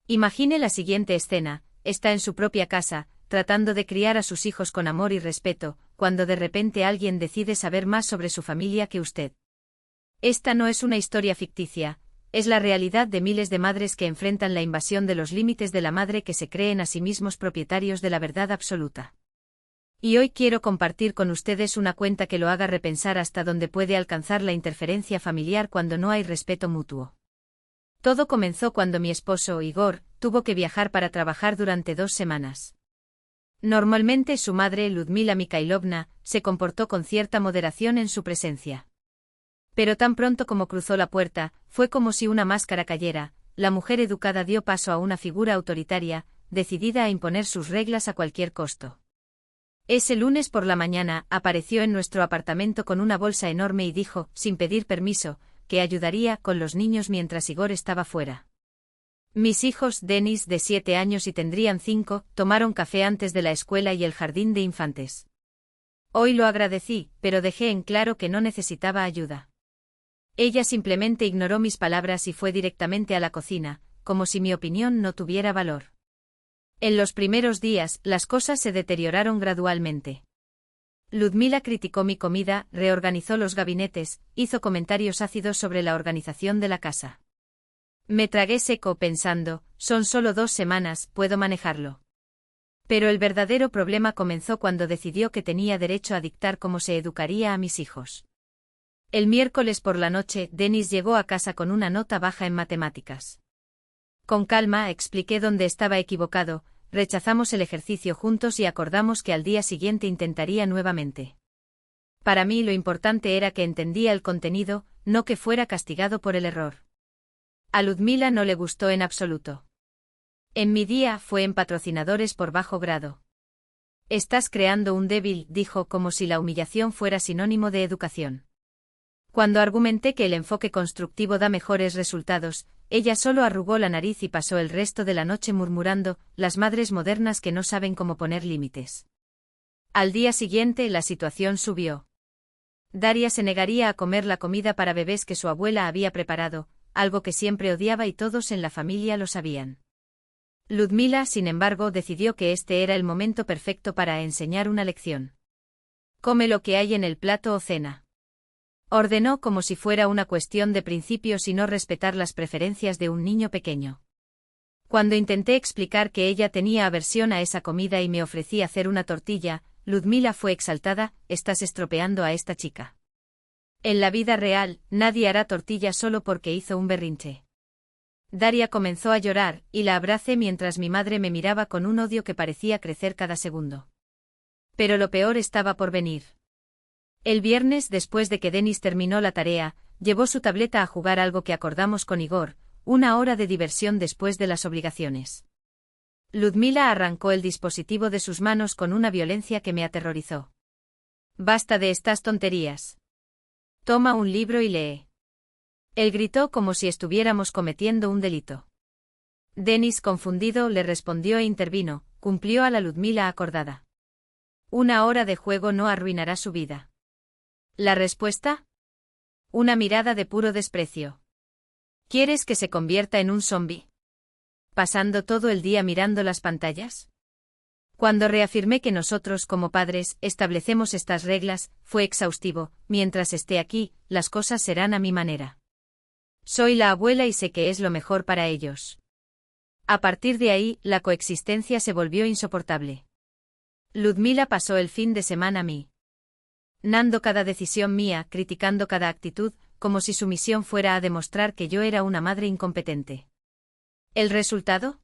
Imagine la siguiente escena: está en su propia casa, tratando de criar a sus hijos con amor y respeto, cuando de repente alguien decide saber más sobre su familia que usted. Esta no es una historia ficticia, es la realidad de miles de madres que enfrentan la invasión de los límites de la madre que se creen a sí mismos propietarios de la verdad absoluta. Y hoy quiero compartir con ustedes una cuenta que lo haga repensar hasta dónde puede alcanzar la interferencia familiar cuando no hay respeto mutuo. Todo comenzó cuando mi esposo, Igor, tuvo que viajar para trabajar durante 2 semanas. Normalmente su madre, Ludmila Mikhailovna, se comportó con cierta moderación en su presencia. Pero tan pronto como cruzó la puerta, fue como si una máscara cayera. La mujer educada dio paso a una figura autoritaria, decidida a imponer sus reglas a cualquier costo. Ese lunes por la mañana, apareció en nuestro apartamento con una bolsa enorme y dijo, sin pedir permiso, que ayudaría con los niños mientras Igor estaba fuera. Mis hijos, Denis, de 7 años y tendrían 5, tomaron café antes de la escuela y el jardín de infantes. Hoy lo agradecí, pero dejé en claro que no necesitaba ayuda. Ella simplemente ignoró mis palabras y fue directamente a la cocina, como si mi opinión no tuviera valor. En los primeros días, las cosas se deterioraron gradualmente. Ludmila criticó mi comida, reorganizó los gabinetes, hizo comentarios ácidos sobre la organización de la casa. Me tragué seco pensando, son solo 2 semanas, puedo manejarlo. Pero el verdadero problema comenzó cuando decidió que tenía derecho a dictar cómo se educaría a mis hijos. El miércoles por la noche, Denis llegó a casa con una nota baja en matemáticas. Con calma expliqué dónde estaba equivocado, rechazamos el ejercicio juntos y acordamos que al día siguiente intentaría nuevamente. Para mí lo importante era que entendía el contenido, no que fuera castigado por el error. A Ludmila no le gustó en absoluto. En mi día fue en patrocinadores por bajo grado. Estás creando un débil, dijo como si la humillación fuera sinónimo de educación. Cuando argumenté que el enfoque constructivo da mejores resultados, ella solo arrugó la nariz y pasó el resto de la noche murmurando, las madres modernas que no saben cómo poner límites. Al día siguiente la situación subió. Daria se negaría a comer la comida para bebés que su abuela había preparado, algo que siempre odiaba y todos en la familia lo sabían. Ludmila, sin embargo, decidió que este era el momento perfecto para enseñar una lección. Come lo que hay en el plato o cena. Ordenó como si fuera una cuestión de principios y no respetar las preferencias de un niño pequeño. Cuando intenté explicar que ella tenía aversión a esa comida y me ofrecí hacer una tortilla, Ludmila fue exaltada, estás estropeando a esta chica. En la vida real, nadie hará tortilla solo porque hizo un berrinche. Daria comenzó a llorar, y la abracé mientras mi madre me miraba con un odio que parecía crecer cada segundo. Pero lo peor estaba por venir. El viernes, después de que Denis terminó la tarea, llevó su tableta a jugar algo que acordamos con Igor, 1 hora de diversión después de las obligaciones. Ludmila arrancó el dispositivo de sus manos con una violencia que me aterrorizó. Basta de estas tonterías. Toma un libro y lee. Él gritó como si estuviéramos cometiendo un delito. Denis, confundido, le respondió e intervino, cumplió a la Ludmila acordada. 1 hora de juego no arruinará su vida. ¿La respuesta? Una mirada de puro desprecio. ¿Quieres que se convierta en un zombi? ¿Pasando todo el día mirando las pantallas? Cuando reafirmé que nosotros como padres establecemos estas reglas, fue exhaustivo, mientras esté aquí, las cosas serán a mi manera. Soy la abuela y sé que es lo mejor para ellos. A partir de ahí, la coexistencia se volvió insoportable. Ludmila pasó el fin de semana a mí. Nando cada decisión mía, criticando cada actitud, como si su misión fuera a demostrar que yo era una madre incompetente. ¿El resultado?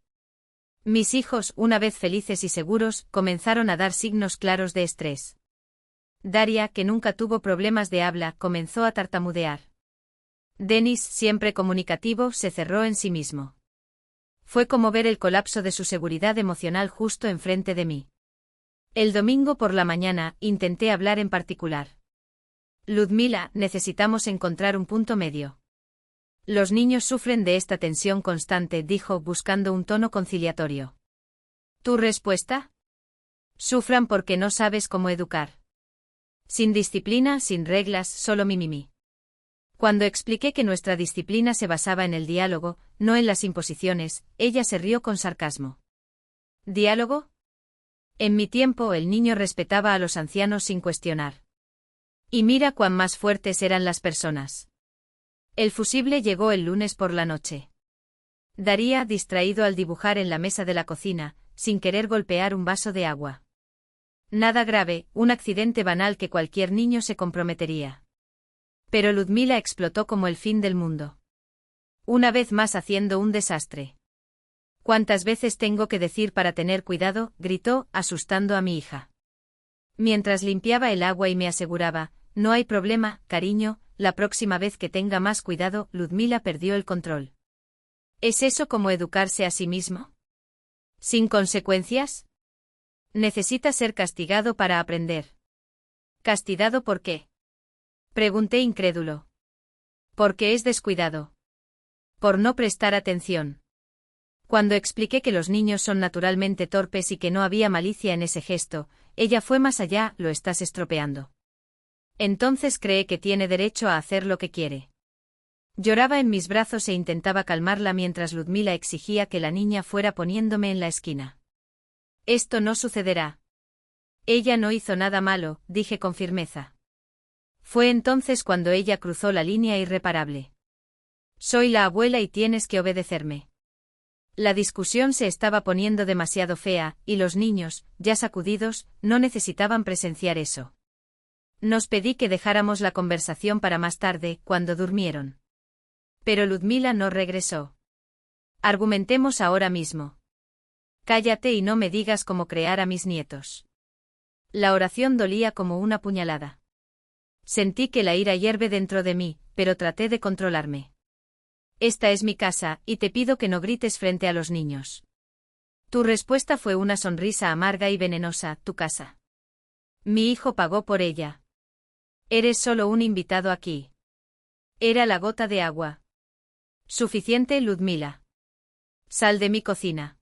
Mis hijos, una vez felices y seguros, comenzaron a dar signos claros de estrés. Daria, que nunca tuvo problemas de habla, comenzó a tartamudear. Denis, siempre comunicativo, se cerró en sí mismo. Fue como ver el colapso de su seguridad emocional justo enfrente de mí. El domingo por la mañana, intenté hablar en particular. Ludmila, necesitamos encontrar un punto medio. Los niños sufren de esta tensión constante, dijo, buscando un tono conciliatorio. ¿Tu respuesta? Sufran porque no sabes cómo educar. Sin disciplina, sin reglas, solo mimimi. Cuando expliqué que nuestra disciplina se basaba en el diálogo, no en las imposiciones, ella se rió con sarcasmo. ¿Diálogo? En mi tiempo el niño respetaba a los ancianos sin cuestionar. Y mira cuán más fuertes eran las personas. El fusible llegó el lunes por la noche. Daría, distraído al dibujar en la mesa de la cocina, sin querer golpear un vaso de agua. Nada grave, un accidente banal que cualquier niño se comprometería. Pero Ludmila explotó como el fin del mundo. Una vez más haciendo un desastre. ¿Cuántas veces tengo que decir para tener cuidado?, gritó, asustando a mi hija. Mientras limpiaba el agua y me aseguraba, no hay problema, cariño, la próxima vez que tenga más cuidado, Ludmila perdió el control. ¿Es eso como educarse a sí mismo? ¿Sin consecuencias? Necesita ser castigado para aprender. ¿Castigado por qué? Pregunté incrédulo. Porque es descuidado. Por no prestar atención. Cuando expliqué que los niños son naturalmente torpes y que no había malicia en ese gesto, ella fue más allá, lo estás estropeando. Entonces cree que tiene derecho a hacer lo que quiere. Lloraba en mis brazos e intentaba calmarla mientras Ludmila exigía que la niña fuera poniéndome en la esquina. Esto no sucederá. Ella no hizo nada malo, dije con firmeza. Fue entonces cuando ella cruzó la línea irreparable. Soy la abuela y tienes que obedecerme. La discusión se estaba poniendo demasiado fea, y los niños, ya sacudidos, no necesitaban presenciar eso. Nos pedí que dejáramos la conversación para más tarde, cuando durmieron. Pero Ludmila no regresó. Argumentemos ahora mismo. Cállate y no me digas cómo crear a mis nietos. La oración dolía como una puñalada. Sentí que la ira hierve dentro de mí, pero traté de controlarme. Esta es mi casa, y te pido que no grites frente a los niños. Tu respuesta fue una sonrisa amarga y venenosa, tu casa. Mi hijo pagó por ella. Eres solo un invitado aquí. Era la gota de agua. Suficiente, Ludmila. Sal de mi cocina.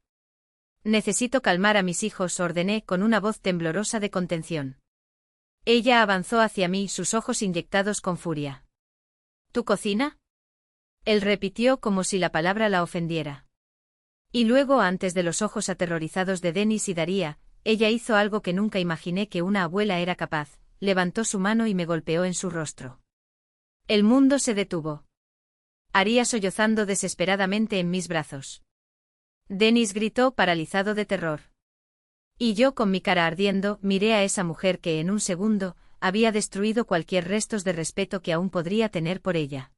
Necesito calmar a mis hijos, ordené con una voz temblorosa de contención. Ella avanzó hacia mí, sus ojos inyectados con furia. ¿Tu cocina? Él repitió como si la palabra la ofendiera. Y luego, antes de los ojos aterrorizados de Denis y Daría, ella hizo algo que nunca imaginé que una abuela era capaz, levantó su mano y me golpeó en su rostro. El mundo se detuvo. Haría sollozando desesperadamente en mis brazos. Denis gritó paralizado de terror. Y yo, con mi cara ardiendo, miré a esa mujer que en un segundo había destruido cualquier restos de respeto que aún podría tener por ella.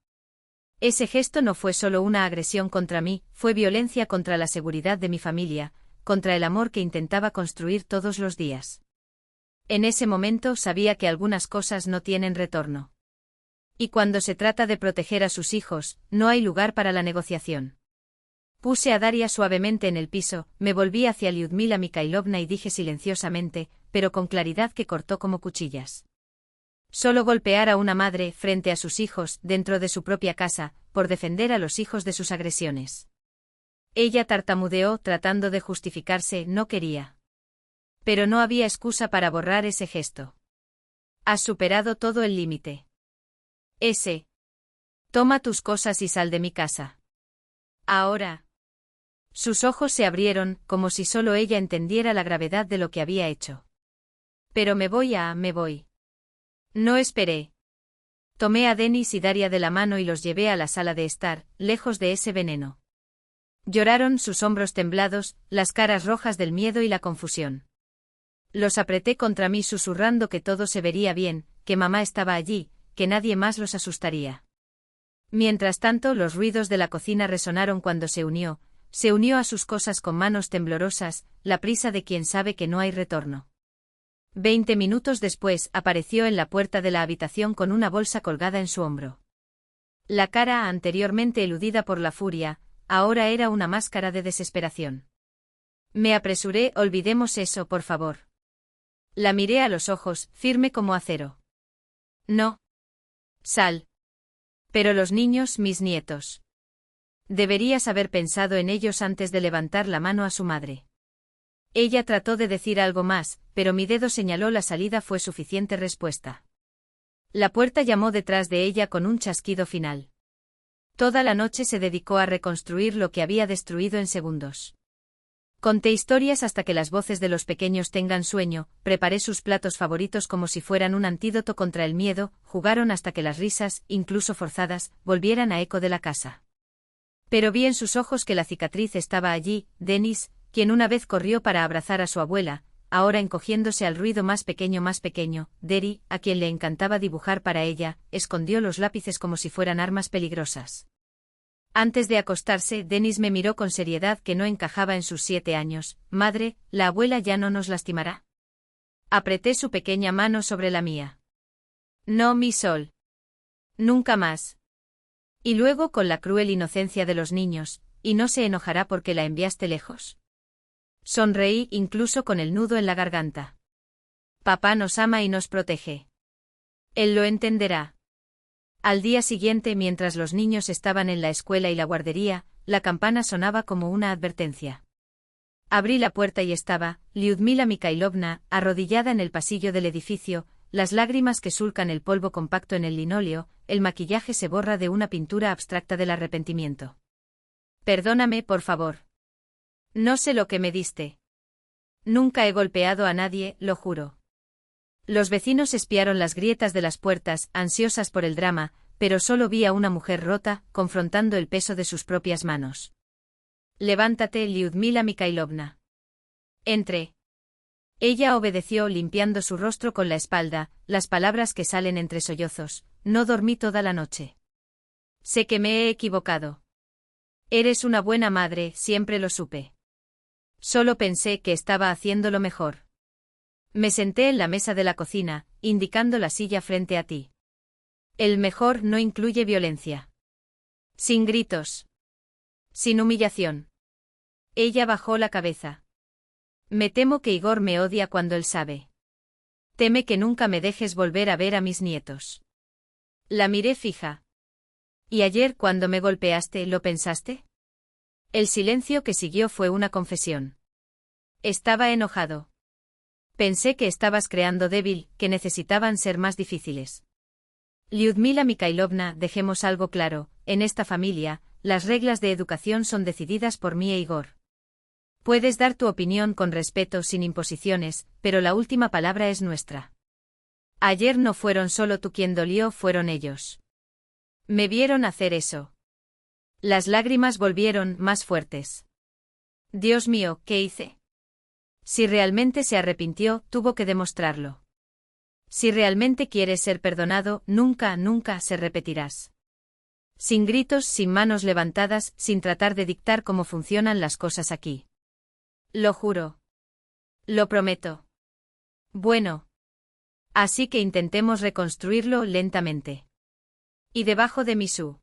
Ese gesto no fue solo una agresión contra mí, fue violencia contra la seguridad de mi familia, contra el amor que intentaba construir todos los días. En ese momento sabía que algunas cosas no tienen retorno. Y cuando se trata de proteger a sus hijos, no hay lugar para la negociación. Puse a Daria suavemente en el piso, me volví hacia Lyudmila Mikhailovna y dije silenciosamente, pero con claridad que cortó como cuchillas. Solo golpear a una madre frente a sus hijos, dentro de su propia casa, por defender a los hijos de sus agresiones. Ella tartamudeó tratando de justificarse, no quería. Pero no había excusa para borrar ese gesto. Has superado todo el límite. Toma tus cosas y sal de mi casa. Ahora. Sus ojos se abrieron, como si solo ella entendiera la gravedad de lo que había hecho. Pero me voy. No esperé. Tomé a Denis y Daria de la mano y los llevé a la sala de estar, lejos de ese veneno. Lloraron sus hombros temblados, las caras rojas del miedo y la confusión. Los apreté contra mí susurrando que todo se vería bien, que mamá estaba allí, que nadie más los asustaría. Mientras tanto, los ruidos de la cocina resonaron cuando se unió a sus cosas con manos temblorosas, la prisa de quien sabe que no hay retorno. 20 minutos después, apareció en la puerta de la habitación con una bolsa colgada en su hombro. La cara, anteriormente eludida por la furia, ahora era una máscara de desesperación. Me apresuré, olvidemos eso, por favor. La miré a los ojos, firme como acero. No. Sal. Pero los niños, mis nietos. Deberías haber pensado en ellos antes de levantar la mano a su madre. Ella trató de decir algo más, pero mi dedo señaló la salida fue suficiente respuesta. La puerta llamó detrás de ella con un chasquido final. Toda la noche se dedicó a reconstruir lo que había destruido en segundos. Conté historias hasta que las voces de los pequeños tengan sueño, preparé sus platos favoritos como si fueran un antídoto contra el miedo, jugaron hasta que las risas, incluso forzadas, volvieran a eco de la casa. Pero vi en sus ojos que la cicatriz estaba allí. Dennis, quien una vez corrió para abrazar a su abuela, ahora encogiéndose al ruido más pequeño, Derry, a quien le encantaba dibujar para ella, escondió los lápices como si fueran armas peligrosas. Antes de acostarse, Dennis me miró con seriedad que no encajaba en sus 7 años. Madre, ¿la abuela ya no nos lastimará? Apreté su pequeña mano sobre la mía. No, mi sol. Nunca más. Y luego con la cruel inocencia de los niños, ¿y no se enojará porque la enviaste lejos? Sonreí incluso con el nudo en la garganta. Papá nos ama y nos protege. Él lo entenderá. Al día siguiente, mientras los niños estaban en la escuela y la guardería, la campana sonaba como una advertencia. Abrí la puerta y estaba Lyudmila Mikhailovna, arrodillada en el pasillo del edificio, las lágrimas que sulcan el polvo compacto en el linóleo, el maquillaje se borra de una pintura abstracta del arrepentimiento. Perdóname, por favor. No sé lo que me diste. Nunca he golpeado a nadie, lo juro. Los vecinos espiaron las grietas de las puertas, ansiosas por el drama, pero solo vi a una mujer rota, confrontando el peso de sus propias manos. Levántate, Lyudmila Mikhailovna. Entré. Ella obedeció limpiando su rostro con la espalda, las palabras que salen entre sollozos. No dormí toda la noche. Sé que me he equivocado. Eres una buena madre, siempre lo supe. Solo pensé que estaba haciendo lo mejor. Me senté en la mesa de la cocina, indicando la silla frente a ti. El mejor no incluye violencia. Sin gritos. Sin humillación. Ella bajó la cabeza. Me temo que Igor me odia cuando él sabe. Teme que nunca me dejes volver a ver a mis nietos. La miré fija. ¿Y ayer cuando me golpeaste, lo pensaste? El silencio que siguió fue una confesión. Estaba enojado. Pensé que estabas creando débil, que necesitaban ser más difíciles. Lyudmila Mikhailovna, dejemos algo claro, en esta familia, las reglas de educación son decididas por mí e Igor. Puedes dar tu opinión con respeto sin imposiciones, pero la última palabra es nuestra. Ayer no fueron solo tú quien dolió, fueron ellos. Me vieron hacer eso. Las lágrimas volvieron más fuertes. Dios mío, ¿qué hice? Si realmente se arrepintió, tuvo que demostrarlo. Si realmente quieres ser perdonado, nunca se repetirás. Sin gritos, sin manos levantadas, sin tratar de dictar cómo funcionan las cosas aquí. Lo juro. Lo prometo. Bueno. Así que intentemos reconstruirlo lentamente. Y debajo de Misu.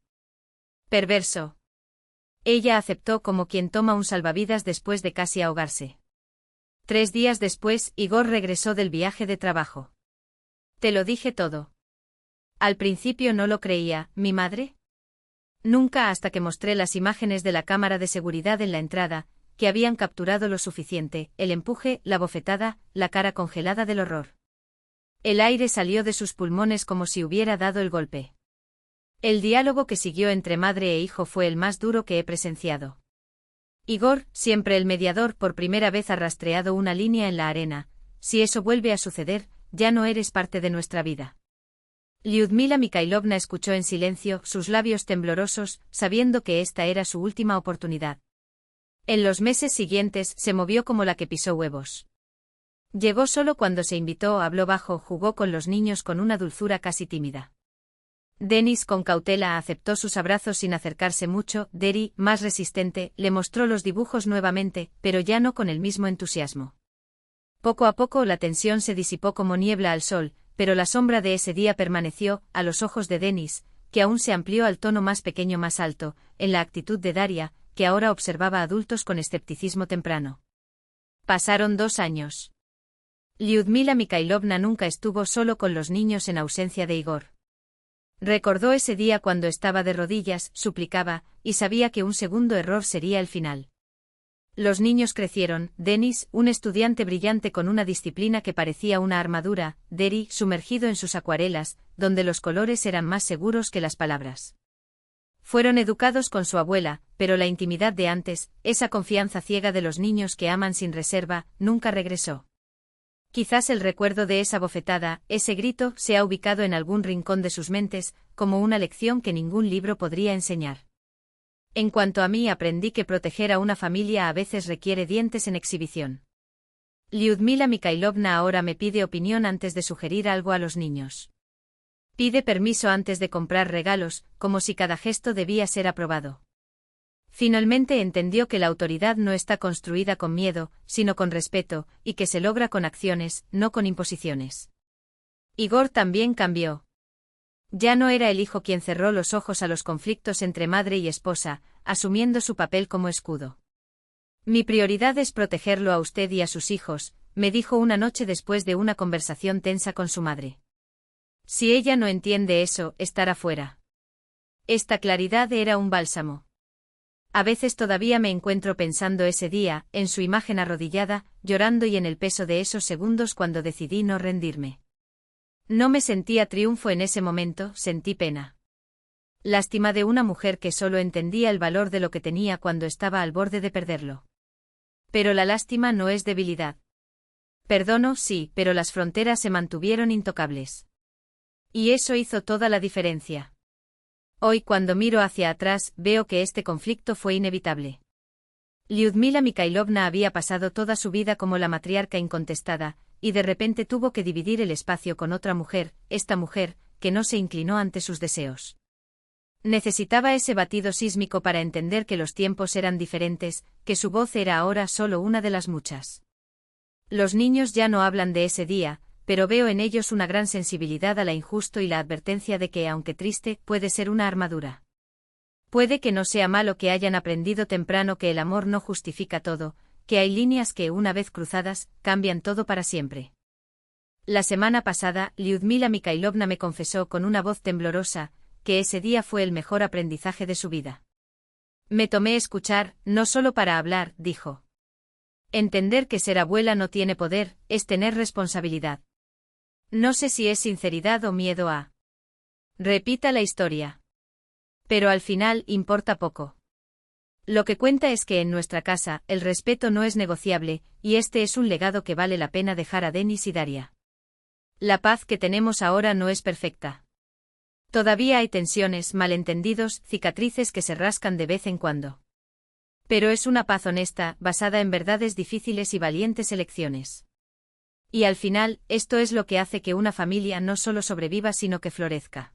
Perverso. Ella aceptó como quien toma un salvavidas después de casi ahogarse. 3 días después, Igor regresó del viaje de trabajo. Te lo dije todo. Al principio no lo creía, ¿mi madre? Nunca hasta que mostré las imágenes de la cámara de seguridad en la entrada, que habían capturado lo suficiente, el empuje, la bofetada, la cara congelada del horror. El aire salió de sus pulmones como si hubiera dado el golpe. El diálogo que siguió entre madre e hijo fue el más duro que he presenciado. Igor, siempre el mediador, por primera vez ha rastreado una línea en la arena. Si eso vuelve a suceder, ya no eres parte de nuestra vida. Lyudmila Mikhailovna escuchó en silencio, sus labios temblorosos, sabiendo que esta era su última oportunidad. En los meses siguientes se movió como la que pisó huevos. Llegó solo cuando se invitó, habló bajo, jugó con los niños con una dulzura casi tímida. Dennis con cautela aceptó sus abrazos sin acercarse mucho. Derry, más resistente, le mostró los dibujos nuevamente, pero ya no con el mismo entusiasmo. Poco a poco la tensión se disipó como niebla al sol, pero la sombra de ese día permaneció, a los ojos de Dennis, que aún se amplió al tono más pequeño más alto, en la actitud de Daria, que ahora observaba adultos con escepticismo temprano. Pasaron 2 años. Lyudmila Mikhailovna nunca estuvo solo con los niños en ausencia de Igor. Recordó ese día cuando estaba de rodillas, suplicaba, y sabía que un segundo error sería el final. Los niños crecieron, Dennis, un estudiante brillante con una disciplina que parecía una armadura, Derry, sumergido en sus acuarelas, donde los colores eran más seguros que las palabras. Fueron educados con su abuela, pero la intimidad de antes, esa confianza ciega de los niños que aman sin reserva, nunca regresó. Quizás el recuerdo de esa bofetada, ese grito, se ha ubicado en algún rincón de sus mentes, como una lección que ningún libro podría enseñar. En cuanto a mí, aprendí que proteger a una familia a veces requiere dientes en exhibición. Lyudmila Mikhailovna ahora me pide opinión antes de sugerir algo a los niños. Pide permiso antes de comprar regalos, como si cada gesto debía ser aprobado. Finalmente entendió que la autoridad no está construida con miedo, sino con respeto, y que se logra con acciones, no con imposiciones. Igor también cambió. Ya no era el hijo quien cerró los ojos a los conflictos entre madre y esposa, asumiendo su papel como escudo. Mi prioridad es protegerlo a usted y a sus hijos, me dijo una noche después de una conversación tensa con su madre. Si ella no entiende eso, estará fuera. Esta claridad era un bálsamo. A veces todavía me encuentro pensando ese día, en su imagen arrodillada, llorando y en el peso de esos segundos cuando decidí no rendirme. No me sentía triunfo en ese momento, sentí pena. Lástima de una mujer que solo entendía el valor de lo que tenía cuando estaba al borde de perderlo. Pero la lástima no es debilidad. Perdono, sí, pero las fronteras se mantuvieron intocables. Y eso hizo toda la diferencia. Hoy, cuando miro hacia atrás, veo que este conflicto fue inevitable. Lyudmila Mikhailovna había pasado toda su vida como la matriarca incontestada, y de repente tuvo que dividir el espacio con otra mujer, esta mujer, que no se inclinó ante sus deseos. Necesitaba ese batido sísmico para entender que los tiempos eran diferentes, que su voz era ahora solo una de las muchas. Los niños ya no hablan de ese día, pero veo en ellos una gran sensibilidad a lo injusto y la advertencia de que, aunque triste, puede ser una armadura. Puede que no sea malo que hayan aprendido temprano que el amor no justifica todo, que hay líneas que, una vez cruzadas, cambian todo para siempre. La semana pasada, Lyudmila Mikhailovna me confesó con una voz temblorosa, que ese día fue el mejor aprendizaje de su vida. Me tomé escuchar, no solo para hablar, dijo. Entender que ser abuela no tiene poder, es tener responsabilidad. No sé si es sinceridad o miedo a. Repita la historia. Pero al final importa poco. Lo que cuenta es que en nuestra casa, el respeto no es negociable, y este es un legado que vale la pena dejar a Denis y Daria. La paz que tenemos ahora no es perfecta. Todavía hay tensiones, malentendidos, cicatrices que se rascan de vez en cuando. Pero es una paz honesta, basada en verdades difíciles y valientes elecciones. Y al final, esto es lo que hace que una familia no solo sobreviva sino que florezca.